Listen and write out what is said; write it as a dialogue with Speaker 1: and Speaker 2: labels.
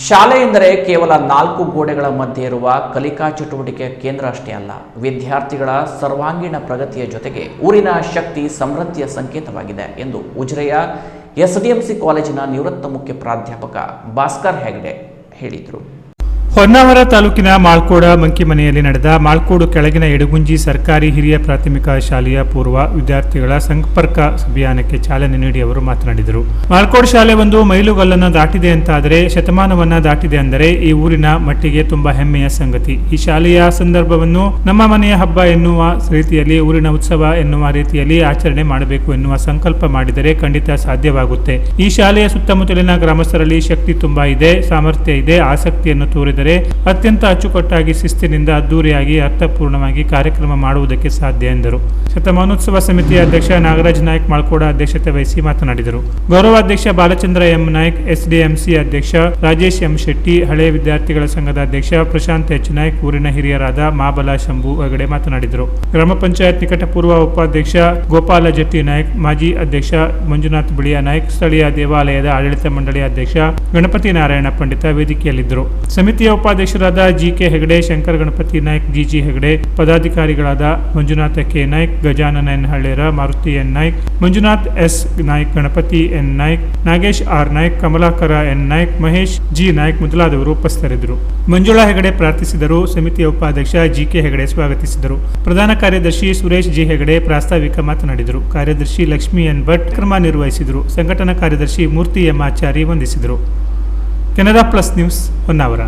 Speaker 1: ಶಾಲೆ ಎಂದರೆ ಕೇವಲ 4 ಗೋಡೆಗಳ ಮಧ್ಯೆ ಇರುವ ಕಲಿಕಾ ಚಟುವಟಿಕೆಯ ಕೇಂದ್ರ ಅಷ್ಟೇ ಅಲ್ಲ, ವಿದ್ಯಾರ್ಥಿಗಳ ಸರ್ವಾಂಗೀಣ ಪ್ರಗತಿಯ ಜೊತೆಗೆ ಊರಿನ ಶಕ್ತಿ ಸಮೃದ್ಧಿಯ ಸಂಕೇತವಾಗಿದೆ ಎಂದು ಉಜಿರೆಯ ಎಸ್ಡಿಎಂಸಿ ಕಾಲೇಜಿನ ನಿವೃತ್ತ ಮುಖ್ಯ ಪ್ರಾಧ್ಯಾಪಕ ಭಾಸ್ಕರ್ ಹೆಗಡೆ ಹೇಳಿದರು.
Speaker 2: ಹೊನ್ನಾವರ ತಾಲೂಕಿನ ಮಾಳ್ಕೋಡ ಮಂಕಿಮನೆಯಲ್ಲಿ ನಡೆದ ಮಾಳ್ಕೋಡು ಕೆಳಗಿನ ಎಡಗುಂಜಿ ಸರ್ಕಾರಿ ಹಿರಿಯ ಪ್ರಾಥಮಿಕ ಶಾಲೆಯ ಪೂರ್ವ ವಿದ್ಯಾರ್ಥಿಗಳ ಸಂಪರ್ಕ ಅಭಿಯಾನಕ್ಕೆ ಚಾಲನೆ ನೀಡಿ ಅವರು ಮಾತನಾಡಿದರು. ಮಾಳ್ಕೋಡು ಶಾಲೆ ಒಂದು ಮೈಲುಗಲ್ಲನ್ನು ದಾಟಿದೆ ಅಂತಾದರೆ, ಶತಮಾನವನ್ನ ದಾಟಿದೆ ಅಂದರೆ ಈ ಊರಿನ ಮಟ್ಟಿಗೆ ತುಂಬಾ ಹೆಮ್ಮೆಯ ಸಂಗತಿ. ಈ ಶಾಲೆಯ ಸಂದರ್ಭವನ್ನು ನಮ್ಮ ಮನೆಯ ಹಬ್ಬ ಎನ್ನುವ ರೀತಿಯಲ್ಲಿ, ಊರಿನ ಉತ್ಸವ ಎನ್ನುವ ರೀತಿಯಲ್ಲಿ ಆಚರಣೆ ಮಾಡಬೇಕು ಎನ್ನುವ ಸಂಕಲ್ಪ ಮಾಡಿದರೆ ಖಂಡಿತ ಸಾಧ್ಯವಾಗುತ್ತೆ. ಈ ಶಾಲೆಯ ಸುತ್ತಮುತ್ತಲಿನ ಗ್ರಾಮಸ್ಥರಲ್ಲಿ ಶಕ್ತಿ ತುಂಬಾ ಇದೆ, ಸಾಮರ್ಥ್ಯ ಇದೆ. ಆಸಕ್ತಿಯನ್ನು ತೋರಿದರೆ ಅತ್ಯಂತ ಅಚ್ಚುಕಟ್ಟಾಗಿ, ಶಿಸ್ತಿನಿಂದ ಅದ್ದೂರಿಯಾಗಿ, ಅರ್ಥಪೂರ್ಣವಾಗಿ ಕಾರ್ಯಕ್ರಮ ಮಾಡುವುದಕ್ಕೆ ಸಾಧ್ಯ ಎಂದರು. ಶತಮಾನೋತ್ಸವ ಸಮಿತಿಯ ಅಧ್ಯಕ್ಷ ನಾಗರಾಜ್ ನಾಯ್ಕ್ ಮಾಳ್ಕೋಡ ಅಧ್ಯಕ್ಷತೆ ವಹಿಸಿ ಮಾತನಾಡಿದರು. ಗೌರವಾಧ್ಯಕ್ಷ ಬಾಲಚಂದ್ರ ಎಂ ನಾಯ್ಕ್, ಎಸ್ಡಿಎಂಸಿ ಅಧ್ಯಕ್ಷ ರಾಜೇಶ್ ಎಂ ಶೆಟ್ಟಿ, ಹಳೆಯ ವಿದ್ಯಾರ್ಥಿಗಳ ಸಂಘದ ಅಧ್ಯಕ್ಷ ಪ್ರಶಾಂತ್ ಎಚ್ ನಾಯ್ಕ್, ಊರಿನ ಹಿರಿಯರಾದ ಮಾಬಲ ಶಂಭು ಹೆಗಡೆ ಮಾತನಾಡಿದರು. ಗ್ರಾಮ ಪಂಚಾಯತ್ ನಿಕಟಪೂರ್ವ ಉಪಾಧ್ಯಕ್ಷ ಗೋಪಾಲ ಜಟ್ಟಿ ನಾಯ್ಕ್, ಮಾಜಿ ಅಧ್ಯಕ್ಷ ಮಂಜುನಾಥ್ ಬಿಳಿಯ ನಾಯ್ಕ್, ಸ್ಥಳೀಯ ದೇವಾಲಯದ ಆಡಳಿತ ಮಂಡಳಿಯ ಅಧ್ಯಕ್ಷ ಗಣಪತಿ ನಾರಾಯಣ ಪಂಡಿತ ವೇದಿಕೆಯಲ್ಲಿದ್ದರು. ಸಮಿತಿಯ ಉಪಾಧ್ಯಕ್ಷರಾದ ಜಿಕೆ ಹೆಗಡೆ, ಶಂಕರ್ ಗಣಪತಿ ನಾಯ್ಕ್, ಜಿಜಿ ಹೆಗಡೆ, ಪದಾಧಿಕಾರಿಗಳಾದ Manjunatha K Naik, Gajanana N Hallera, Maruti N Naik, Manjunath S Naik, Ganapati N Naik, Nagesh R Naik, Kamalakara N Naik, Mahesh G Naik ಮೊದಲಾದವರು ಉಪಸ್ಥಿತರಿದ್ದರು. ಮಂಜುಳಾ ಹೆಗಡೆ ಪ್ರಾರ್ಥಿಸಿದರು. ಸಮಿತಿಯ ಉಪಾಧ್ಯಕ್ಷ ಜಿಕೆ ಹೆಗಡೆ ಸ್ವಾಗತಿಸಿದರು. ಪ್ರಧಾನ ಕಾರ್ಯದರ್ಶಿ ಸುರೇಶ್ ಜಿ ಹೆಗಡೆ ಪ್ರಾಸ್ತಾವಿಕ ಮಾತನಾಡಿದರು. ಕಾರ್ಯದರ್ಶಿ ಲಕ್ಷ್ಮಿ ಎನ್ ಭಟ್ ಕ್ರಮ ನಿರ್ವಹಿಸಿದರು. ಸಂಘಟನಾ ಕಾರ್ಯದರ್ಶಿ ಮೂರ್ತಿ ಎಂ ಆಚಾರಿ ವಂದಿಸಿದರು. Canara plus news Honnavar.